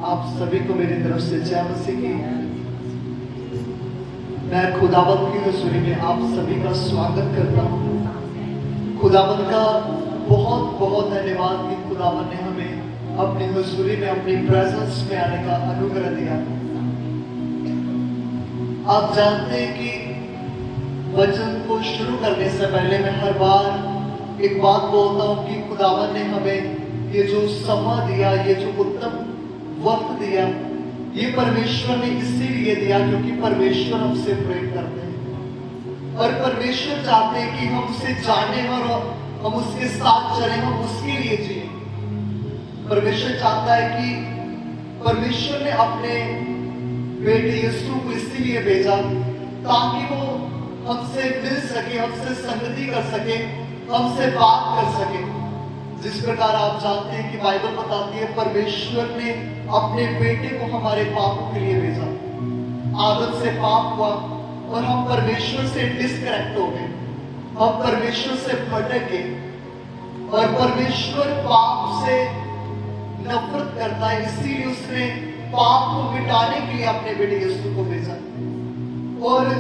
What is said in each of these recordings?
आप सभी को मेरी तरफ से जय मसीह की। मैं खुदावंत की हुजूरी में आप सभी का स्वागत करता हूँ। खुदावंत का बहुत बहुत धन्यवाद कि खुदावंत ने हमें अपनी हुजूरी में, अपनी प्रेजेंस में आने का अनुग्रह दिया। आप जानते हैं कि वचन को शुरू करने से पहले मैं हर बार एक बात बोलता हूँ कि खुदावंत ने हमें ये जो समय दिया, ये जो उत्तम वक्त दिया, ये परमेश्वर ने इसीलिए दिया क्योंकि परमेश्वर हमसे प्रेम करते हैं और परमेश्वर चाहते हैं कि हम उसे जाने और हम उसके साथ चलें, हम उसके लिए जिए। परमेश्वर चाहता है कि परमेश्वर ने अपने बेटे यीशु को इसीलिए भेजा ताकि वो हमसे मिल सके, हमसे संगति कर सके, हमसे बात कर सके। जिस प्रकार आप जानते हैं कि बाइबल बताती है परमेश्वर ने अपने बेटे को हमारे पापों के लिए भेजा। आदम से पाप हुआ और हम परमेश्वर से डिस्कनेक्ट हो गए, हम परमेश्वर से भटक गए और परमेश्वर पाप से नफरत करता है, इसीलिए उसने पाप को मिटाने के लिए अपने बेटे यीशु को भेजा। और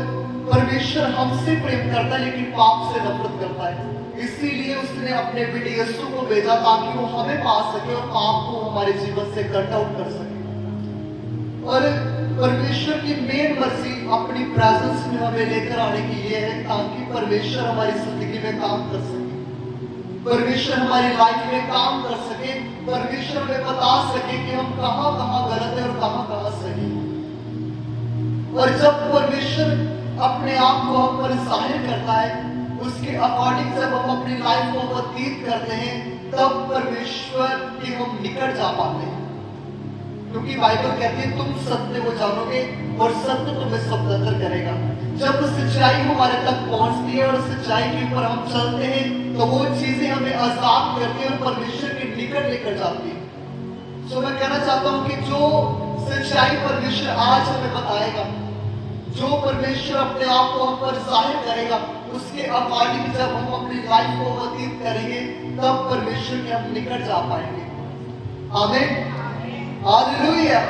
परमेश्वर हमसे प्रेम करता है लेकिन पाप से नफरत करता है, इसीलिए उसने अपने बेटे यीशु को भेजा ताकि वो हमें पा सके और पाप को हमारे जीवन से कट आउट कर सके। और परमेश्वर की मेन मर्जी अपनी प्रेजेंस में हमें लेकर आने की ये है ताकि परमेश्वर हमारी जिंदगी में काम कर सके, परमेश्वर हमारी लाइफ में काम कर सके, परमेश्वर हमें बता सके कि हम कहाँ कहाँ गलत है और कहाँ कहाँ सही। और जब परमेश्वर अपने आप को हम पर जाहिर करता है, उसके अकॉर्डिंग जब हम अपनी लाइफ को व्यतीत करते हैं, तब परमेश्वर के हम निकट जा पाते हैं। क्योंकि बाइबल कहती है तुम सत्य को जानोगे और सत्य तुम्हें स्वतंत्र करेगा। जब सच्चाई हमारे तक पहुंचती है और सच्चाई के ऊपर हम चलते हैं तो वो चीजें हमें आजाद करती है और परमेश्वर के निकट लेकर जाती है। सो मैं कहना चाहता हूँ कि जो सच्चाई परमेश्वर आज हमें बताएगा, जो परमेश्वर अपने आप को हम पर जाहिर करेगा, उसके अकॉर्डिंग जब हम अपनी लाइफ को व्यतीत करेंगे तब परमेश्वर के हम निकट जा पाएंगे। आमीन, हालेलुया।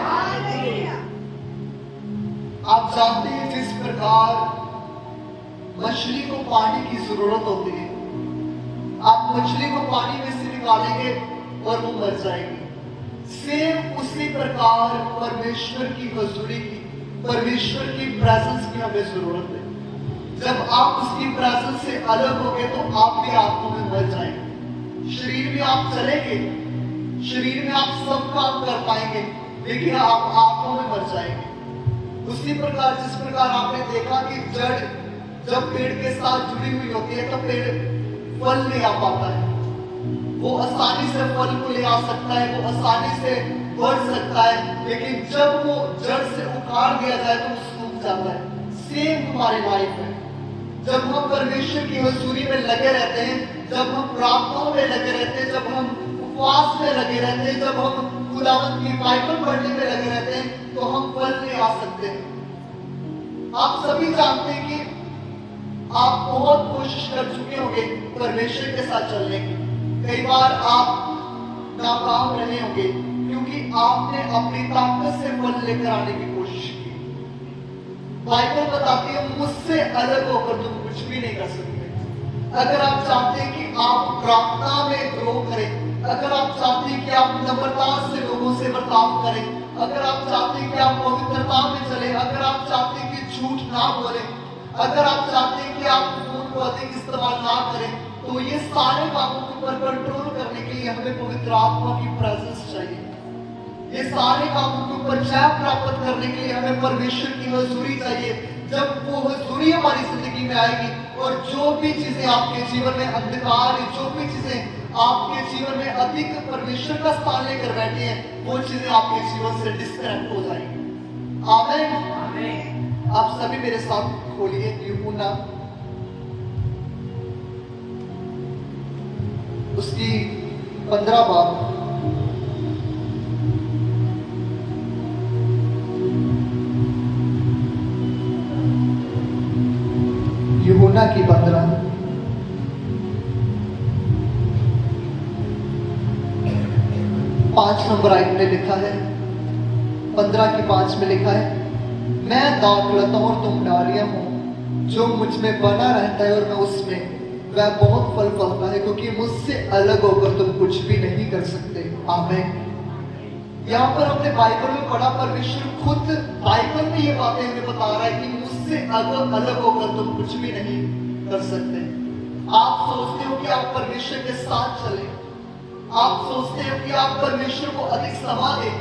आप जानते हैं जिस प्रकार मछली को पानी की जरूरत होती है, आप मछली को पानी में से निकालेंगे और वो मर जाएगी। सेम उसी प्रकार परमेश्वर की हुजूरी की, परमेश्वर की प्रेजेंस की हमें जरूरत है। जब आप उसकी प्रेजेंस से अलग हो गए तो आप भी आत्मा में मर जाएंगे। शरीर में आप चलेंगे, शरीर में आप सब काम कर पाएंगे लेकिन आप आत्मा में मर जाएंगे। उसी प्रकार जिस प्रकार आपने देखा कि जड़ जब पेड़ के साथ जुड़ी हुई होती है तो पेड़ फल नहीं आ पाता है, वो आसानी से फल को ले आ सकता है, वो आसानी से बढ़ सकता है, लेकिन जब वो जड़ से उखाड़ दिया जाए तो सूख जाता है। सेम हमारी लाइफ है। जब हम परमेश्वर की हुजूरी में लगे रहते हैं, जब हम प्रार्थनाओं में लगे रहते हैं, जब हम उपवास में लगे रहते हैं, जब हम खुदावंत की बाइबल पढ़ने में लगे रहते हैं तो हम फल ले आ सकते हैं। आप सभी जानते हैं कि आप बहुत कोशिश कर चुके होंगे परमेश्वर के साथ चलने की। कई बार आप नाकाम रहे होंगे क्योंकि आपने अपनी ताकत से फल लेकर आने की कोशिश की। बाइबल बताती है मुझसे अलग होकर तुम कुछ भी नहीं कर सकते। अगर आप चाहते हैं कि आप प्रार्थना में ग्रो करें, अगर आप चाहते हैं कि आप नम्रता से लोगों से बर्ताव करें, अगर आप चाहते हैं कि आप पवित्रता में चले, अगर आप चाहते हैं कि झूठ ना बोले, अगर आप चाहते हैं कि आप फोन को अधिक इस्तेमाल ना करें, तो ये सारे कामों के ऊपर कंट्रोल करने के लिए हमें पवित्र आत्मा की प्रेजेंस चाहिए। ये सारे कामों के ऊपर जय प्राप्त करने के लिए हमें परमेश्वर की हुजूरी चाहिए। जब वो हुजूरी हमारी जिंदगी में आएगी और जो भी चीजें आपके जीवन में अंधकार है, जो भी चीजें आपके जीवन में अधिक परमेश्वर का स्थान लेकर बैठी हैं, वो चीजें आपके जीवन से डिस्कनेक्ट हो जाएंगी। आमीन। आप सभी मेरे साथ खोलिए यूहन्ना उसकी 15 बाब, यूहन्ना की 15 5 नंबर आयत में लिखा है, 15:5 में लिखा है, मैं दाखलता हूँ और तुम डालियां हो, जो मुझ में बना रहता है और मैं उसमें, वह बहुत फल फलता है, क्योंकि मुझसे अलग होकर तुम कुछ भी नहीं कर सकते। आमीन। यहाँ पर हमने बाइबल में पढ़ा, परमेश्वर खुद बाइबल में ये बातें हमें बता रहा है कि मुझसे अलग होकर तुम कुछ भी नहीं कर सकते। आप सोचते हो कि आप परमेश्वर के साथ चले, आप सोचते हो कि आप परमेश्वर को अधिक समय दें,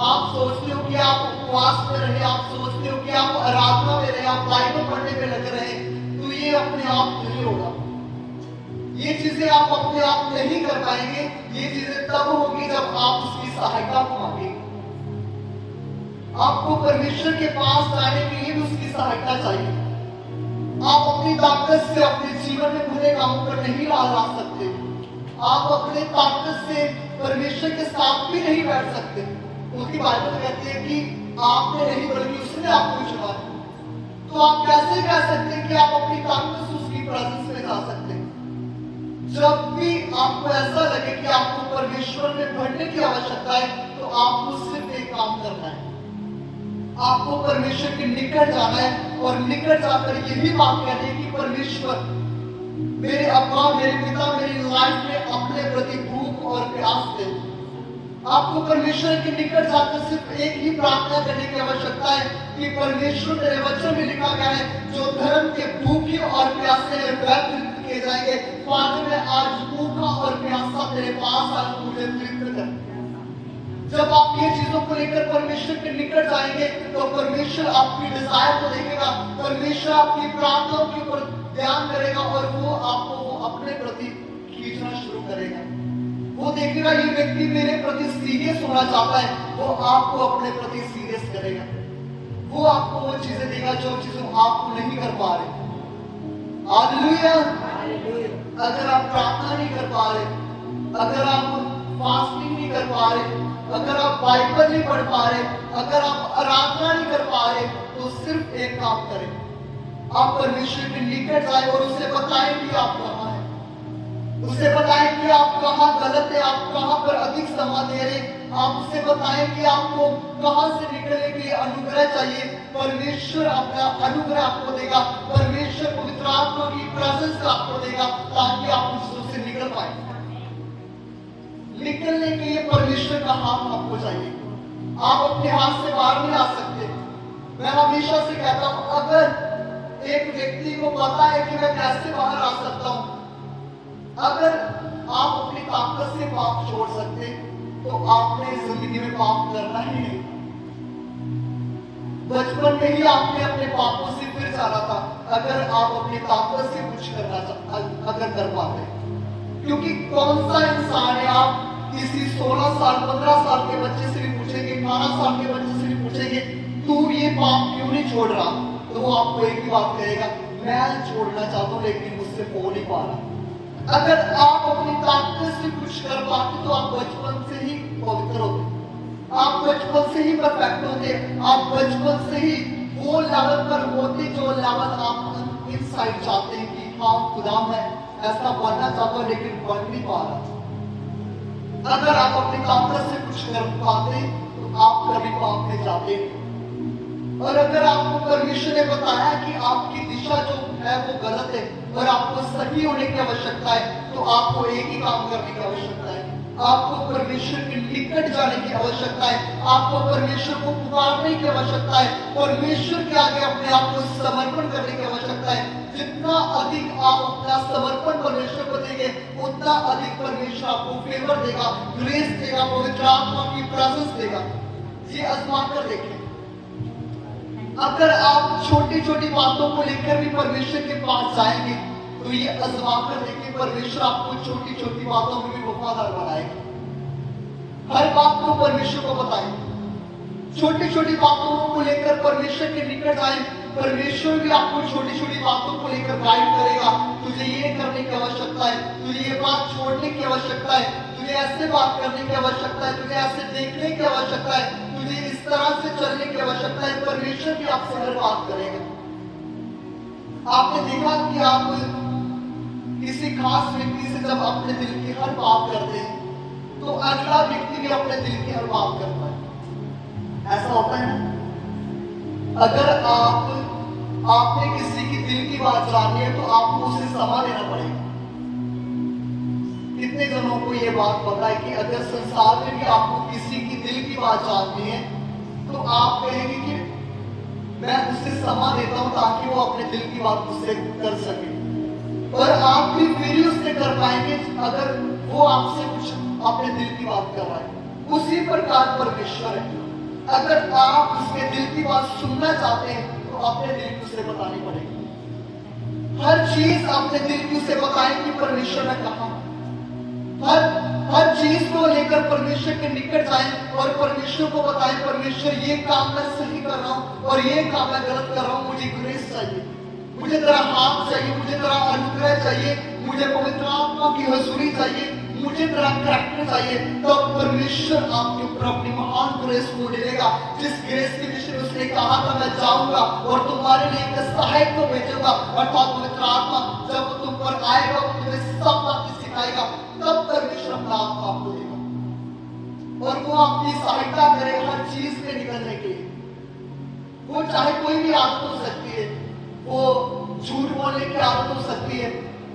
आप सोचते हो कि आप उपवास में रहे, आप सोचते हो कि आप आराधना में रहे, आप बाइबल पढ़ने में लग रहे, तो ये अपने आप नहीं होगा। ये चीजें आप अपने आप नहीं कर पाएंगे। ये चीजें तब होगी जब आप उसकी सहायता को मांगेंगे। आपको परमेश्वर के पास जाने के लिए भी उसकी सहायता चाहिए। आप अपनी ताकत से अपने जीवन में बुरे कामों पर नहीं ला सकते। आप अपने ताकत से परमेश्वर के साथ भी नहीं बैठ सकते, क्योंकि बाइबल कहती है कि आपने नहीं बल्कि उसने आपको चुना है। तो आप कैसे कह सकते हैं कि आप अपनी ताकत से उसकी प्रेजेंस में जा सकते हैं? जब भी आपको ऐसा लगे कि आपको परमेश्वर में बढ़ने की आवश्यकता है, तो आपको सिर्फ एक काम करना है, आपको परमेश्वर के निकट जाना है और निकट जाकर यही बात कहनी है कि परमेश्वर, मेरे अब्बा, मेरे पिता, मेरी लाइफ में अपने प्रति भूख और प्यास दे। आपको परमेश्वर के निकट जाकर सिर्फ एक ही प्रार्थना करने की आवश्यकता है कि परमेश्वर, तेरे वचन में लिखा गया है, जो धर्म के भूखे और प्यासे हैं वह तृप्त किए जाएंगे। फादर, मैं आज भूखा और प्यासा तेरे पास आज मुझे तृप्त कर। जब आप ये चीजों को लेकर परमेश्वर के निकट जाएंगे, तो परमेश्वर आपकी डिजायर को देखेगा, परमेश्वर आपकी प्रार्थनाओं के ऊपर ध्यान करेगा और वो आपको अपने प्रति खींचना शुरू करेगा। वो देखेगा ये व्यक्ति मेरे प्रति सीरियस होना चाहता है, वो आपको अपने प्रति सीरियस करेगा। वो आपको वो चीजें देगा जो चीजें आप नहीं कर पा रहे। हालेलुया। अगर आप प्रार्थना नहीं कर पा रहे, अगर आप फास्टिंग नहीं कर पा रहे, अगर आप बाइबल नहीं पढ़ पा रहे, अगर आप आराधना नहीं कर पा रहे, तो सिर्फ एक काम करें, आप परमेश्वर के निकट जाए और उसे बताएं कि आप कहां हैं, उसे बताएं कि आप कहां गलत है, आप कहां पर अधिक समय दे रहे, आप उसे बताएं कि आपको कहां से निकलने के लिए अनुग्रह चाहिए। परमेश्वर अपना अनुग्रह आपको देगा, परमेश्वर पवित्र आत्मा की प्रेजेंस आपको देगा, ताकि आप उससे निकल पाए। निकलने के लिए परमेश्वर का हाथ आपको चाहिए। आप अपने हाथ से बाहर नहीं आ सकते। मैं हमेशा से कहता हूं, अगर एक व्यक्ति को पता है कि मैं कैसे बाहर आ सकता हूं, अगर आप अपनी ताकत से पाप छोड़ सकते, तो आपने जिंदगी में पाप करना ही नहीं। बचपन में ही आपने अपने पापों से फिर जाना था, अगर आप अपनी ताकत से कुछ करना अगर कर पाते। क्योंकि कौन सा इंसान है, आप किसी 16 साल 15 साल के बच्चे से भी पूछेंगे, 18 साल के बच्चे से भी पूछेंगे, तू ये पाप क्यों नहीं छोड़ रहा, तो वो आपको एक ही बात कहेगा, मैं छोड़ना चाहता हूं लेकिन मुझसे हो नहीं पा रहा। अगर आप अपनी ताकत से कुछ कर पाते, तो आप बचपन से ही पवित्र होते, आप बचपन से ही परफेक्ट होते, आप बचपन से ही वो लेवल पर होते जो लेवल आप इनसाइड चाहते हैं कि हाँ खुदा मैं ऐसा बनना चाहता हूं लेकिन बन नहीं पा रहा। अगर आप अपनी ताकत से कुछ कर पाते, तो आप कभी पाप नहीं जाते। और अगर आपको परमेश्वर ने बताया कि आपकी दिशा जो है वो गलत है और आपको सही होने की आवश्यकता है, तो आपको एक ही काम करने की आवश्यकता है, आपको परमेश्वर के निकट जाने की आवश्यकता है, आपको परमेश्वर को पुकारने की आवश्यकता है, परमेश्वर के आगे अपने आप को समर्पण करने की आवश्यकता है। जितना अधिक आप अपना समर्पण परमेश्वर को देंगे, उतना अधिक परमेश्वर आपको फेवर देगा, ग्रेस देगा, पवित्र आत्मा की प्रेजेंस देगा। ये आजमा कर देखें। अगर आप छोटी छोटी बातों को लेकर भी परमेश्वर के पास जाएंगे, तो ये आजमा कर देखिए, परमेश्वर आपको छोटी छोटी बातों में भी वफादार बनाएगा। हर बात को परमेश्वर को बताएं, छोटी छोटी बातों को लेकर परमेश्वर के निकट आए, परमेश्वर भी आपको छोटी छोटी बातों को लेकर गाइड करेगा। तुझे ये करने की आवश्यकता है, तुझे ये बात छोड़ने की आवश्यकता है, तुझे ऐसे बात करने की आवश्यकता है, तुझे ऐसे देखने की आवश्यकता है, तुझे इस तरह से चलने की आवश्यकता है। परमेश्वर भी आपसे हर बात करेगा। आपने देखा कि आप किसी खास व्यक्ति से जब अपने दिल की हर बात करते हैं, तो अगला व्यक्ति भी अपने दिल की हर बात करता है। ऐसा होता है ना। अगर आपने किसी की दिल की बात जाननी है तो आपको उसे समय देना पड़ेगा। कितने जनों को ये बात पता है कि अगर संसार में भी आपको किसी की दिल की बात जाननी है तो आप कहेंगे कि मैं उससे समय देता हूं ताकि वो अपने दिल की बात उससे कर सके। और आप भी फिर ही उससे कर पाएंगे अगर वो आपसे कुछ अपने दिल की बात करवाए। उसी प्रकार परमेश्वर है। अगर आप उसके दिल की बात सुनना चाहते हैं तो अपने दिल की उसे बतानी पड़ेगी। हर चीज अपने दिल की उसे बताएं कि परमेश्वर ने कहा। हर चीज को लेकर परमेश्वर के निकट जाएं और परमेश्वर को बताएं, परमेश्वर ये काम मैं सही कर रहा हूं और ये काम मैं गलत कर रहा हूं। मुझे ग्रेस चाहिए, मुझे तेरा हाथ चाहिए, मुझे तेरा अनुग्रह चाहिए, मुझे पवित्र आत्मा की हजूरी चाहिए, मुझे तेरा करैक्टर चाहिए। तो परमेश्वर आपके ऊपर अपनी महान ग्रेस को डालेगा। जिस ग्रेस के विषय में उसने कहा था मैं जाऊंगा और तुम्हारे लिए एक सहायक को भेजूंगा, अर्थात पवित्र आत्मा जब वो तुम पर आएगा वो तुम्हें सब बातें सिखाएगा, तब परमेश्वर अपना आप आपको देगा और वो आपकी सहायता करे हर चीज से निकलने के लिए। वो चाहे कोई भी आदत हो सकती है, वो झूठ बोलने की आदत हो सकती है,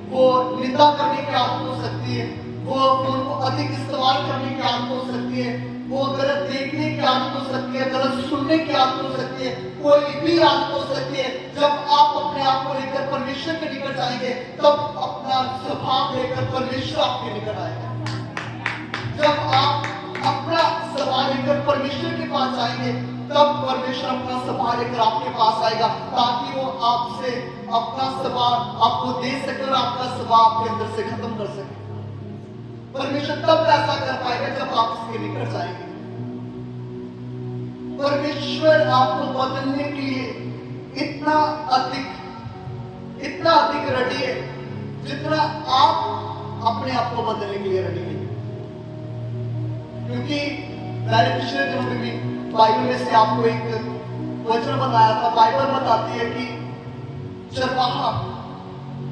वो निंदा करने की आदत हो सकती है, वो फोन को अधिक इस्तेमाल करने की आदत हो सकती है, वो गलत देखने की आदत हो सकती है, गलत सुनने की आदत हो सकती है, कोई भी आदत हो सकती है। जब आप अपने आप को लेकर परमेश्वर के निकट जाएंगे तब अपना स्वभाव लेकर परमेश्वर आपके निकट आएगा। जब आप अपना स्वभाव लेकर परमेश्वर के पास जाएंगे तब परमेश्वर अपना स्वभाव लेकर आपके पास आएगा ताकि वो आपसे अपना स्वभाव आपको दे सके और आपका स्वभाव आपके अंदर से खत्म कर सके। परमेश्वर तब ऐसा कर पाएगा जब आप उसके निकट जाएंगे। परमेश्वर आपको बदलने के लिए इतना अधिक रेडी है जितना आप अपने आप को बदलने के लिए रेडी है। क्योंकि मैंने पिछले दिनों में भी बाइबल में से आपको एक वचन बताया था। बाइबल बताती है कि चरवाहा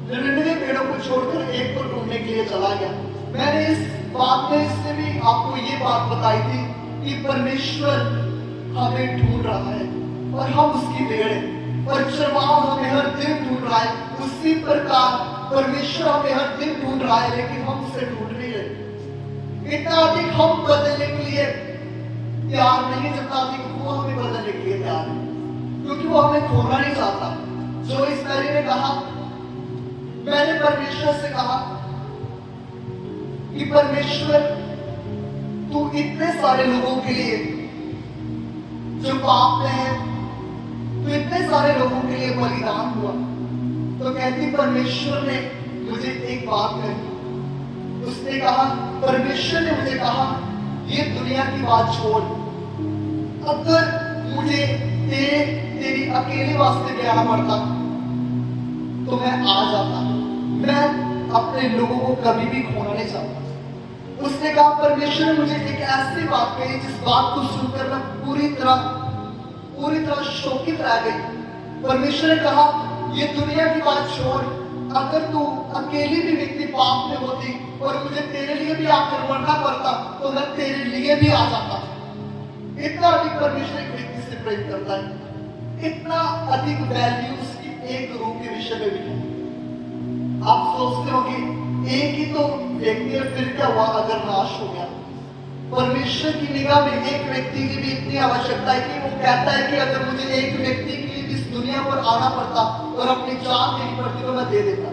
99 पेड़ों को छोड़कर एक को ढूंढने के लिए चला गया। मैंने इस बात में इससे भी आपको ये बात बताई थी कि परमेश्वर हमें ढूंढ रहा है और हम उसकी भेड़ हैं और चरवाहा हमें हर दिन ढूंढ रहा है। उसी प्रकार परमेश्वर हमें हर दिन ढूंढ रहा है लेकिन हम उसे ढूंढ नहीं रहे। इतना अधिक हम बदलने के लिए तैयार नहीं जितना अधिक वो हमें बदलने के लिए तैयार है, क्योंकि वो हमें खोना नहीं चाहता। जो इस पहले ने कहा, मैंने परमेश्वर से कहा कि परमेश्वर तू इतने सारे लोगों के लिए जो पाप में है, तो इतने सारे लोगों के लिए बलिदान हुआ। तो कहती परमेश्वर ने मुझे एक बात कही। उसने कहा, परमेश्वर ने मुझे कहा ये दुनिया की बात छोड़, अगर मुझे तेरी अकेले वास्ते भी आना पड़ता तो मैं आ जाता। मैं अपने लोगों को कभी भी खोना नहीं चाहता। उसने कहा परमेश्वर ने मुझे एक ऐसी बात कही जिस बात को सुनकर मैं पूरी तरह शोकित रह गई। परमेश्वर ने कहा ये दुनिया की बात छोड़, अगर तू अकेली भी व्यक्ति पाप में होती और मुझे तेरे लिए भी आकर मरना पड़ता तो मैं तेरे लिए भी आ जाता। इतना अधिक परमेश्वर एक व्यक्ति से प्रेम करता है, इतना अधिक वैल्यू उसकी एक रूह के विषय में भी है। आप सोचते होंगे एक ही तो व्यक्ति है, फिर क्या हुआ अगर नाश हो गया। परमेश्वर की निगाह में एक व्यक्ति की भी इतनी आवश्यकता है कि वो कहता है कि अगर मुझे एक व्यक्ति के लिए इस दुनिया पर आना पड़ता और अपनी जान देनी पड़ती तो मैं दे देता।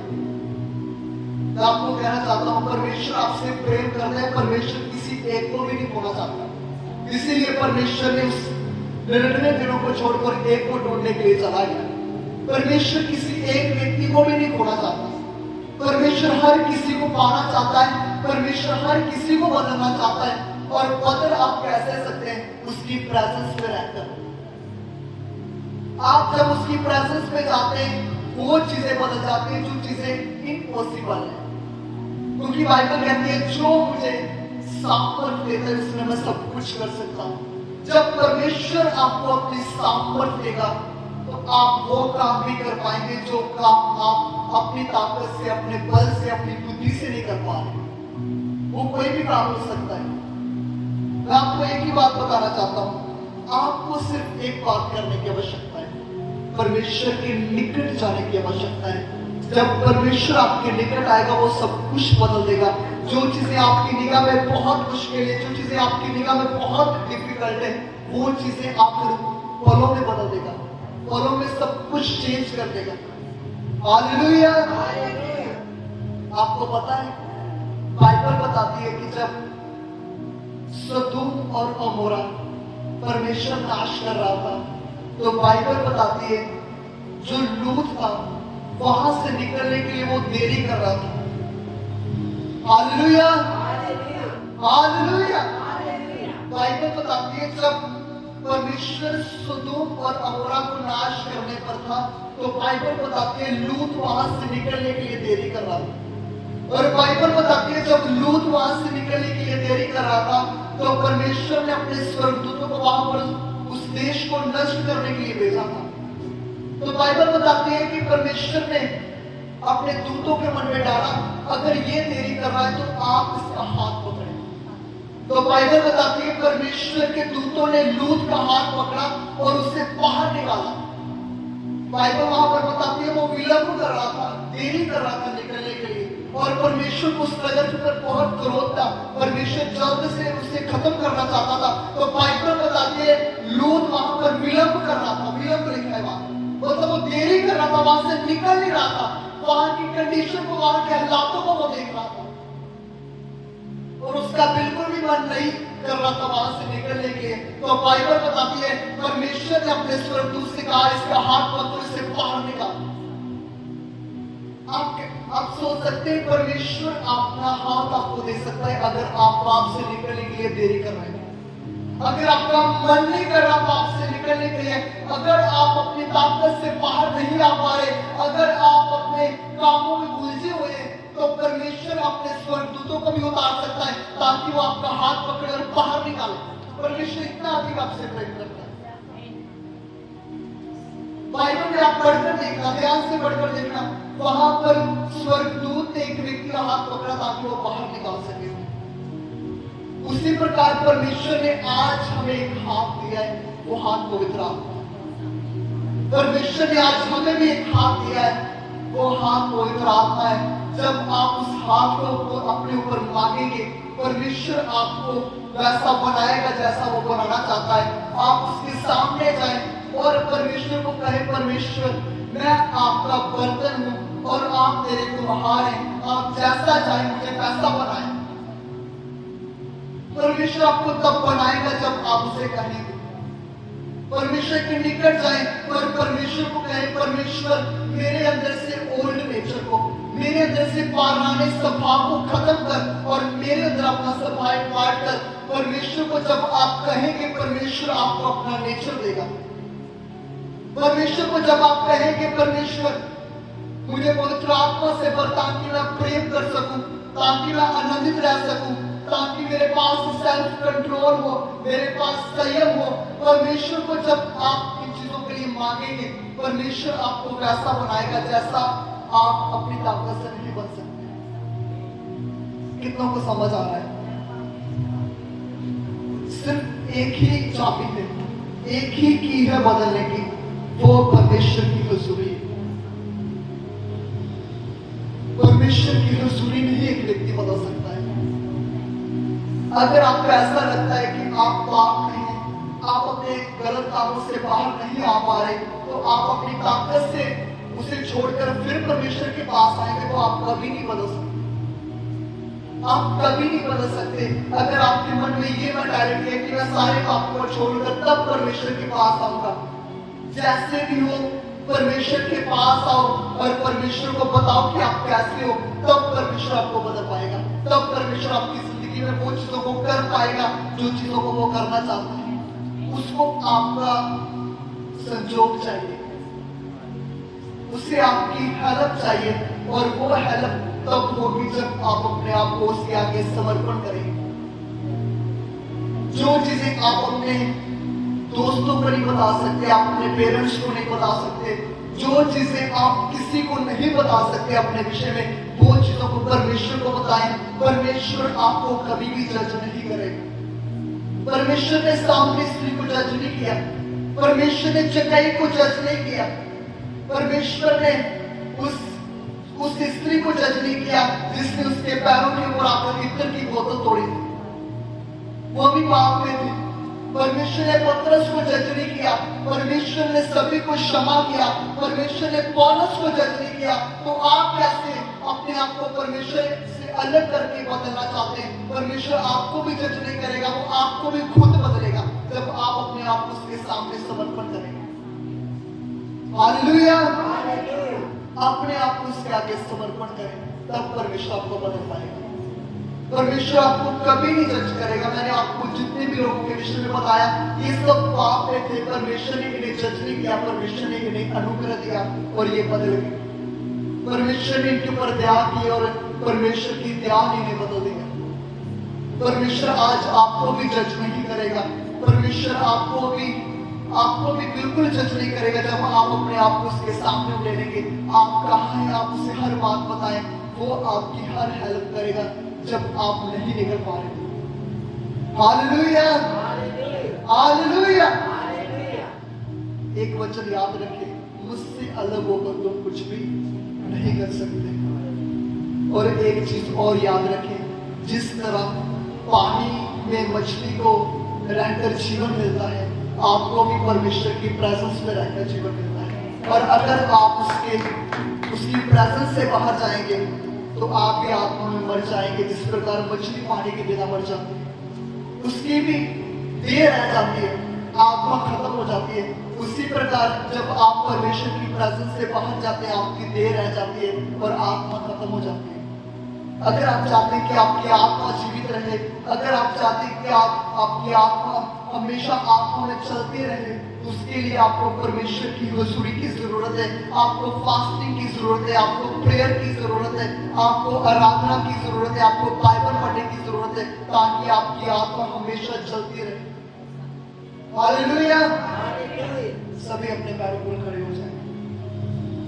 मैं आपको कहना चाहता हूं परमेश्वर आपसे प्रेम करता है, परमेश्वर किसी एक को भी नहीं खोना चाहता। इसीलिए परमेश्वर ने उस 99 दिनों को छोड़कर एक को ढूंढने के लिए चला गया। परमेश्वर किसी एक व्यक्ति को भी नहीं खोना चाहता। परमेश्वर हर किसी को पाना चाहता है, परमेश्वर हर किसी को बदलना चाहता है। और बदल आप कैसे सकते हैं? उसकी प्रेजेंस में रहकर। आप जब उसकी प्रेजेंस में जाते हैं वो चीजें बदल जाती हैं जो चीजें इम्पॉसिबल है। क्योंकि बाइबल कहती है जो मुझे सामर्थ देता है उसमें मैं सब कुछ कर सकता हूं। जब परमेश्वर आपको अपनी सामर्थ देगा तो आप वो काम भी कर पाएंगे जो काम आप अपनी ताकत से, अपने बल से, अपनी बुद्धि से नहीं कर पा रहे। वो कोई भी काम हो सकता है। मैं आपको एक ही बात बताना चाहता हूं, आपको सिर्फ एक बात करने की आवश्यकता है, परमेश्वर के निकट जाने की आवश्यकता है। जब परमेश्वर आपके निकट आएगा वो सब कुछ बदल देगा। जो चीजें आपकी निगाह में बहुत मुश्किल है, जो चीजें आपकी निगाह में बहुत डिफिकल्ट है, वो चीजें आप पलों में बदल देगा, पलों में सब कुछ चेंज कर देगा। हालेलुया। आपको पता है बाइबल बताती है कि जब सदोम और अमोरा परमेश्वर नाश कर रहा था, तो बाइबल बताती है जो लूत था वहां से निकलने के लिए वो देरी कर रहा था। Hallelujah, hallelujah. बाइबल बताती है जब परमेश्वर सदोम और अमोरा को नाश करने पर था, तो बाइबल बताती है लूत वहां से निकलने के लिए देरी कर रहा था। और बाइबल बताती है जब लूत वहां से निकलने के लिए देरी कर रहा था, तो परमेश्वर ने अपने स्वर्गदूतों को वहां पर उस देश को नष्ट करने के लिए भेजा था। तो बाइबल बताती है कि परमेश्वर ने अपने दूतों के मन में डाला, अगर ये देरी कर रहा है तो आप इसका हाथ पकड़े। तो बाइबल बताती है परमेश्वर के दूतों ने लूत का हाथ पकड़ा और उसे बाहर निकाला। बाइबल वहां पर बताती है वो विलंब कर रहा था, देरी कर रहा था निकलने के लिए, और परमेश्वर को उस नगर के ऊपर बहुत क्रोध था। परमेश्वर जल्द से उसे खत्म करना चाहता था। तो बाइबल बताती है लूत वहां पर विलंब कर रहा था, विलंब लिखा है वहां, मतलब वो देरी कर रहा था, वहां से निकल नहीं रहा था। वहां की कंडीशन को, वहां के हालातों को वो देख रहा था और उसका बिल्कुल भी मन नहीं कर रहा था वहां से निकलने के लिए। तो बाइबल बताती है परमेश्वर ने अपने स्वर्गदूत से कहा इसका हाथ पकड़ इसे बाहर निकाल। आप सोच सकते हैं परमेश्वर अपना हाथ आपको दे सकता है अगर आप पाप से निकलने के लिए देरी कर रहे हैं, अगर आपका मन नहीं कर रहा पाप से निकलने के लिए, अगर आप अपनी ताकत से बाहर नहीं आ पा रहे, अगर आप अपने कामों में उलझे हुए हैं, तो परमेश्वर अपने स्वर्गदूतों को भी उतार सकता है ताकि वो आपका हाथ पकड़े और बाहर निकाले। परमेश्वर इतना अधिक आपसे प्रेम करता है। बाइबल में आप पढ़कर देखना, ध्यान से पढ़कर देखना, वहां पर स्वर्गदूत ने एक व्यक्ति का हाथ पकड़ा ताकि वो बाहर निकाल सके। उसी प्रकार परमेश्वर ने आज हमें एक हाथ दिया है, वो हाथ पवित्र आत्मा। परमेश्वर ने आज हमें भी एक हाथ दिया है, वो हाथ पवित्र आत्मा है। जब आप उस हाथ को अपने ऊपर मांगेंगे, परमेश्वर आपको वैसा बनाएगा जैसा वो बनाना चाहता है। आप उसके सामने जाएं और परमेश्वर को कहें, परमेश्वर मैं आपका बर्तन हूं और आप मेरे कुम्हार हैं, आप जैसा चाहें मुझे वैसा बनाएं। परमेश्वर आपको तब बनाएगा जब आप उसे कहेंगे। परमेश्वर के निकट जाएं और परमेश्वर को कहें, परमेश्वर मेरे अंदर से ओल्ड नेचर को, मेरे अंदर से पुराने स्वभाव को खत्म कर और मेरे अंदर अपना स्वभाव काट कर। परमेश्वर को जब आप कहेंगे, परमेश्वर आपको अपना नेचर देगा। परमेश्वर को जब आप कहेंगे, परमेश्वर मुझे पवित्र आत्मा से भर ताकि मैं प्रेम कर सकूं, ताकि मैं आनंदित रह सकूं, ताकि मेरे पास सेल्फ कंट्रोल हो, मेरे पास संयम हो। परमेश्वर को जब आप इन चीजों के लिए मांगेंगे, परमेश्वर आपको वैसा बनाएगा जैसा आप अपनी ताकत से नहीं बन सकते। कितनों को समझ आ रहा है? सिर्फ एक ही चाबी है, एक ही की है बदलने की, वो परमेश्वर की हुजूरी है। परमेश्वर की हुजूरी में ही एक व्यक्ति बदल सकता है। अगर आपको ऐसा लगता है कि आप पाप नहीं, आप अपने गलत कामों से बाहर नहीं आ पा रहे, तो आप अपनी ताकत से उसे छोड़कर फिर परमेश्वर के पास आएंगे, तो आप कभी नहीं बदल सकते। आप कभी नहीं बदल सकते। अगर आपके मन में ये मेंटालिटी है कि मैं सारे पापों को छोड़कर तब परमेश्वर के पास आऊंगा, जैसे भी हो परमेश्वर के पास आओ और परमेश्वर को बताओ कि आप कैसे हो, तब परमेश्वर आपको बदल पाएगा। तब परमेश्वर आपकी जिंदगी में वो चीजों को कर पाएगा जो चीजों को वो करना चाहता है। उसको आपका संजोग चाहिए, उसे आपकी हेल्प चाहिए, और वो हेल्प तब होगी जब आप अपने आप को उसके आगे समर्पण करेंगे। जो चीजें आप अपने दोस्तों को नहीं बता सकते, आप अपने पेरेंट्स को नहीं बता सकते, जो चीजें आप किसी को नहीं बता सकते अपने विषय में, वो चीजों को परमेश्वर को बताएं। परमेश्वर आपको कभी भी जज नहीं करेगा। परमेश्वर ने सामने स्त्री को जज जज नहीं किया, परमेश्वर ने जक्कई को जज नहीं किया, परमेश्वर ने उस स्त्री को जज नहीं किया जिसने उसके पैरों के ऊपर आकर इत्र की बोतल तोड़ी थी, वो भी पाप में थी। परमेश्वर ने पतरस को जज नहीं किया, परमेश्वर ने सभी को क्षमा किया, परमेश्वर ने पौलुस को जज नहीं किया। तो आप कैसे अपने आप को परमेश्वर से अलग करके बदलना चाहते हैं? परमेश्वर आपको भी जज नहीं करेगा, वो आपको भी खुद बदलेगा जब आप अपने आप को उसके सामने समर्पण करेंगे। हालेलुया, अपने आप को उसके आगे समर्पण करें, तब परमेश्वर आपको बदल पाएगा। परमेश्वर आपको कभी नहीं जज करेगा। मैंने आपको जितने भी लोगों के विषय में बताया, ये सब पाप में थे, परमेश्वर ने इन्हें जज नहीं किया, परमेश्वर ने इन्हें अनुग्रह दिया और ये बदल गए। परमेश्वर ने इनके ऊपर दया की और परमेश्वर की दया ने इन्हें बदल दिया। परमेश्वर आज आपको भी जज नहीं करेगा, परमेश्वर आपको भी बिल्कुल जज नहीं करेगा। जब आप अपने आप को उसके सामने ले लेंगे, आप कहाँ हैं, आप उसे हर बात बताएं, वो आपकी हर हेल्प करेगा जब आप नहीं निकल पा रहे। Hallelujah, hallelujah. एक वचन याद रखें, मुझसे अलग होकर तुम कुछ भी नहीं कर सकते। और एक चीज और याद रखें, जिस तरह पानी में मछली को रहकर जीवन मिलता है, आपको भी परमेश्वर की प्रेजेंस में रहकर जीवन मिलता है। और अगर आप उसकी प्रेजेंस से बाहर जाएंगे तो आप भी आत्मा में मर जाएंगे। जिस प्रकार मछली पानी के बिना मर जाती है, उसकी भी देह रह जाती है, आत्मा खत्म हो जाती है। उसी प्रकार जब आप परमेश्वर की प्रेजेंस से बाहर जाते हैं, आपकी देह रह जाती है और आत्मा खत्म हो जाती है। अगर आप चाहते हैं कि आपकी आत्मा जीवित रहे, अगर आप चाहते हैं कि आपकी आत्मा हमेशा आत्मा में चलती रहे, उसके लिए आपको परमेश्वर की हुजूरी की जरूरत है, आपको फास्टिंग की जरूरत है, आपको प्रेयर की जरूरत है, आपको आराधना की जरूरत है, आपको बाइबल पढ़ने की जरूरत है, ताकि आपकी आत्मा हमेशा चलती रहे। हालेलुया। सभी अपने पैरों पर खड़े हो जाए।